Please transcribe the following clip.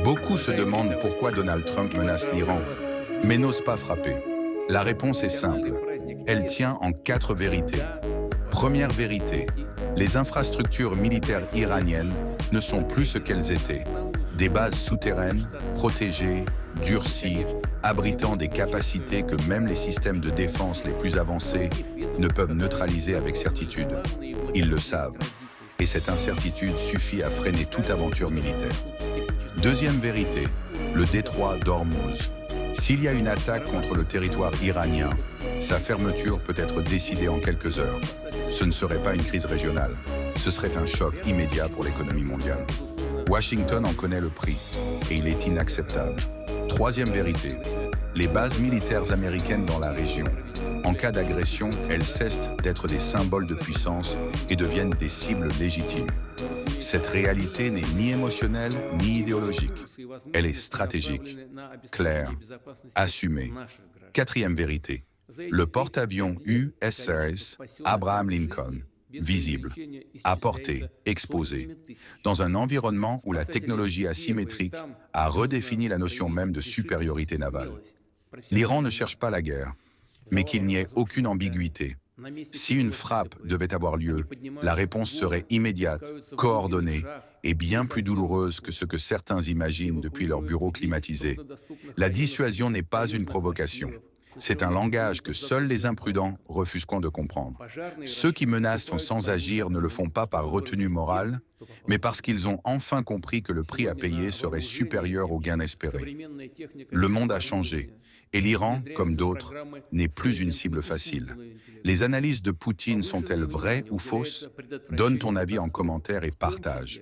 Beaucoup se demandent pourquoi Donald Trump menace l'Iran, mais n'ose pas frapper. La réponse est simple. Elle tient en 4 vérités. Première vérité, les infrastructures militaires iraniennes ne sont plus ce qu'elles étaient. Des bases souterraines, protégées, durcies, abritant des capacités que même les systèmes de défense les plus avancés ne peuvent neutraliser avec certitude. Ils le savent. Et cette incertitude suffit à freiner toute aventure militaire. Deuxième vérité, le détroit d'Ormuz. S'il y a une attaque contre le territoire iranien, sa fermeture peut être décidée en quelques heures. Ce ne serait pas une crise régionale, ce serait un choc immédiat pour l'économie mondiale. Washington en connaît le prix, et il est inacceptable. Troisième vérité, les bases militaires américaines dans la région. En cas d'agression, elles cessent d'être des symboles de puissance et deviennent des cibles légitimes. Cette réalité n'est ni émotionnelle ni idéologique. Elle est stratégique, claire, assumée. Quatrième vérité, le porte-avions USS Abraham Lincoln, visible, à portée, exposé, dans un environnement où la technologie asymétrique a redéfini la notion même de supériorité navale. L'Iran ne cherche pas la guerre, mais qu'il n'y ait aucune ambiguïté. Si une frappe devait avoir lieu, la réponse serait immédiate, coordonnée et bien plus douloureuse que ce que certains imaginent depuis leur bureau climatisé. La dissuasion n'est pas une provocation. C'est un langage que seuls les imprudents refuseront de comprendre. Ceux qui menacent sans agir ne le font pas par retenue morale, mais parce qu'ils ont enfin compris que le prix à payer serait supérieur au gain espéré. Le monde a changé, et l'Iran, comme d'autres, n'est plus une cible facile. Les analyses de Poutine sont-elles vraies ou fausses? Donne ton avis en commentaire et partage.